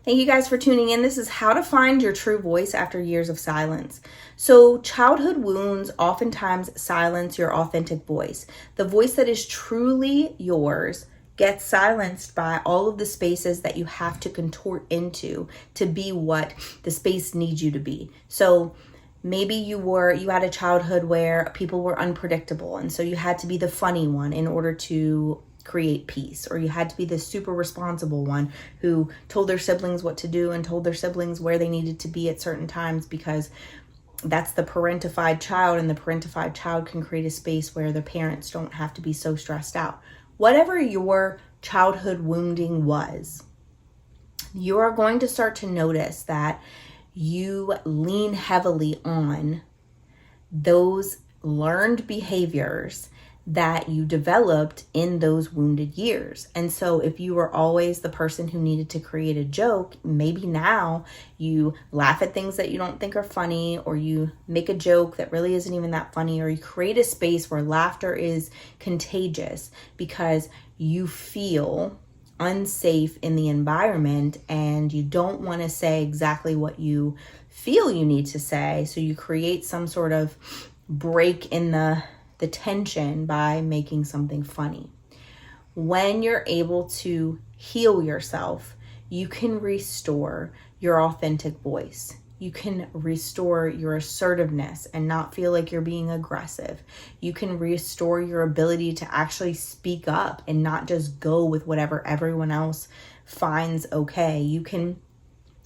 Thank you guys for tuning in. This is how to find your true voice after years of silence. So childhood wounds oftentimes silence your authentic voice. The voice that is truly yours gets silenced by all of the spaces that you have to contort into to be what the space needs you to be. So maybe you had a childhood where people were unpredictable, and so you had to be the funny one in order to create peace, or you had to be the super responsible one who told their siblings what to do and told their siblings where they needed to be at certain times, because that's the parentified child, and the parentified child can create a space where the parents don't have to be so stressed out. Whatever your childhood wounding was, you are going to start to notice that you lean heavily on those learned behaviors that you developed in those wounded years. And so if you were always the person who needed to create a joke, maybe now you laugh at things that you don't think are funny, or you make a joke that really isn't even that funny, or you create a space where laughter is contagious because you feel unsafe in the environment and you don't want to say exactly what you feel you need to say. So you create some sort of break in the tension by making something funny. When you're able to heal yourself, you can restore your authentic voice. You can restore your assertiveness and not feel like you're being aggressive. You can restore your ability to actually speak up and not just go with whatever everyone else finds okay. You can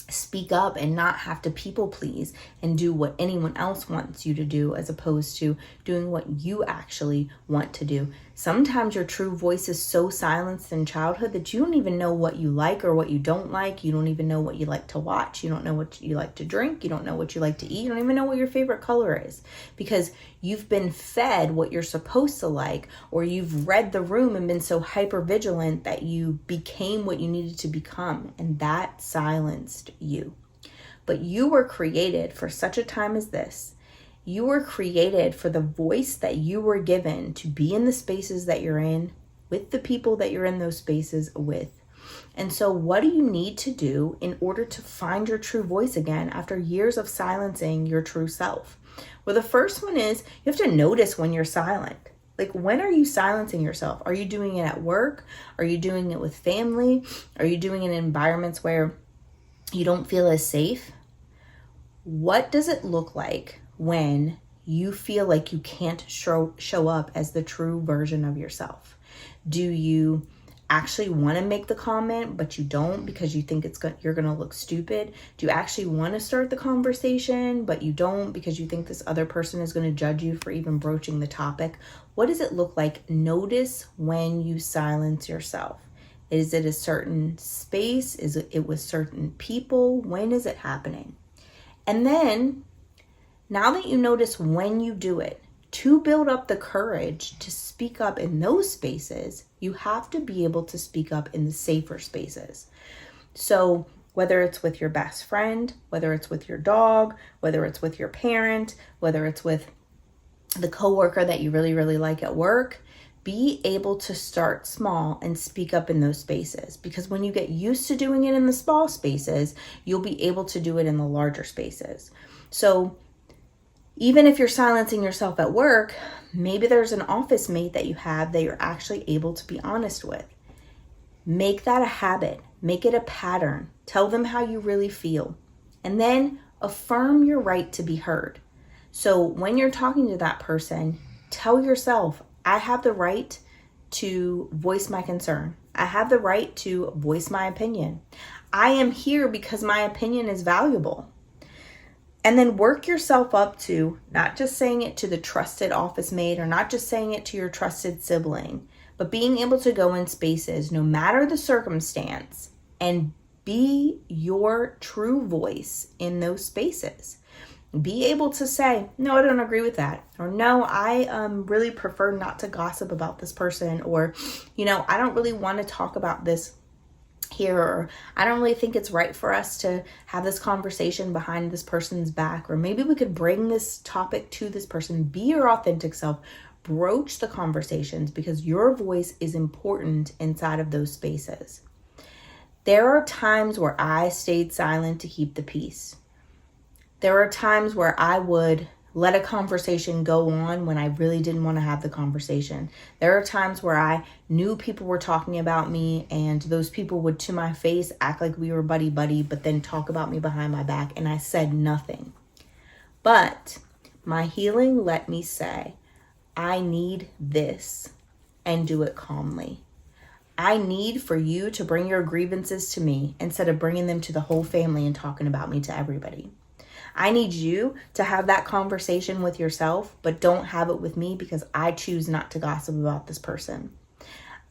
speak up and not have to people please and do what anyone else wants you to do, as opposed to doing what you actually want to do. Sometimes your true voice is so silenced in childhood that you don't even know what you like or what you don't like. You don't even know what you like to watch. You don't know what you like to drink. You don't know what you like to eat. You don't even know what your favorite color is, because you've been fed what you're supposed to like, or you've read the room and been so hyper vigilant that you became what you needed to become, and that silenced you. But you were created for such a time as this. You were created for the voice that you were given to be in the spaces that you're in, with the people that you're in those spaces with. And so what do you need to do in order to find your true voice again after years of silencing your true self? Well, the first one is you have to notice when you're silent. Like, when are you silencing yourself? Are you doing it at work? Are you doing it with family? Are you doing it in environments where you don't feel as safe? What does it look like when you feel like you can't show up as the true version of yourself? Do you actually want to make the comment, but you don't because you think you're going to look stupid? Do you actually want to start the conversation, but you don't because you think this other person is going to judge you for even broaching the topic? What does it look like? Notice when you silence yourself. Is it a certain space? Is it with certain people? When is it happening? And then, now that you notice when you do it, to build up the courage to speak up in those spaces, you have to be able to speak up in the safer spaces. So whether it's with your best friend, whether it's with your dog, whether it's with your parent, whether it's with the coworker that you really, really like at work, be able to start small and speak up in those spaces. Because when you get used to doing it in the small spaces, you'll be able to do it in the larger spaces. So even if you're silencing yourself at work, maybe there's an office mate that you have that you're actually able to be honest with. Make that a habit. Make it a pattern. Tell them how you really feel. And then affirm your right to be heard. So when you're talking to that person, tell yourself, I have the right to voice my concern. I have the right to voice my opinion. I am here because my opinion is valuable. And then work yourself up to not just saying it to the trusted office mate, or not just saying it to your trusted sibling, but being able to go in spaces, no matter the circumstance, and be your true voice in those spaces. Be able to say, no, I don't agree with that. Or no, I really prefer not to gossip about this person. Or, I don't really want to talk about this here. Or I don't really think it's right for us to have this conversation behind this person's back. Or maybe we could bring this topic to this person. Be your authentic self. Broach the conversations, because your voice is important inside of those spaces. There are times where I stayed silent to keep the peace. There are times where I would let a conversation go on when I really didn't want to have the conversation. There are times where I knew people were talking about me and those people would, to my face, act like we were buddy-buddy, but then talk about me behind my back, and I said nothing. But my healing let me say, I need this, and do it calmly. I need for you to bring your grievances to me instead of bringing them to the whole family and talking about me to everybody. I need you to have that conversation with yourself, but don't have it with me because I choose not to gossip about this person.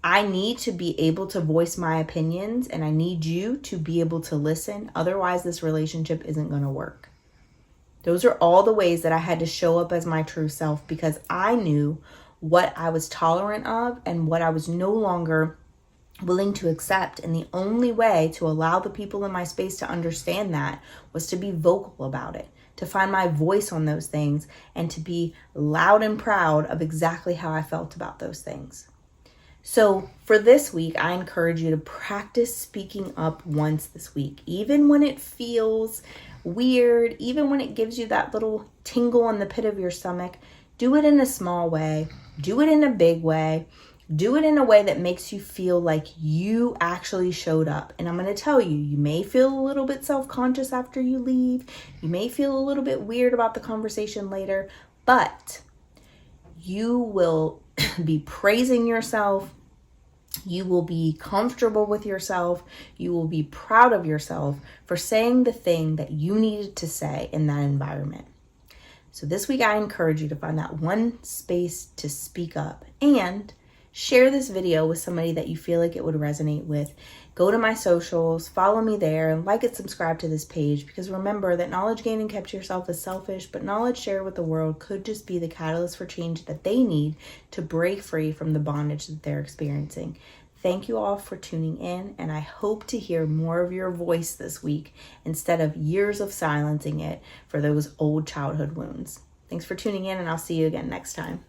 I need to be able to voice my opinions, and I need you to be able to listen. Otherwise, this relationship isn't going to work. Those are all the ways that I had to show up as my true self because I knew what I was tolerant of and what I was no longer willing to accept. And the only way to allow the people in my space to understand that was to be vocal about it, to find my voice on those things, and to be loud and proud of exactly how I felt about those things. So for this week, I encourage you to practice speaking up once this week, even when it feels weird, even when it gives you that little tingle in the pit of your stomach. Do it in a small way, do it in a big way. Do it in a way that makes you feel like you actually showed up. And I'm going to tell you, you may feel a little bit self-conscious after you leave. You may feel a little bit weird about the conversation later, but you will be praising yourself. You will be comfortable with yourself. You will be proud of yourself for saying the thing that you needed to say in that environment. So this week, I encourage you to find that one space to speak up and share this video with somebody that you feel like it would resonate with. Go to my socials, follow me there, and like and subscribe to this page, because remember that knowledge gained and kept to yourself is selfish, but knowledge shared with the world could just be the catalyst for change that they need to break free from the bondage that they're experiencing. Thank you all for tuning in, and I hope to hear more of your voice this week instead of years of silencing it for those old childhood wounds. Thanks for tuning in, and I'll see you again next time.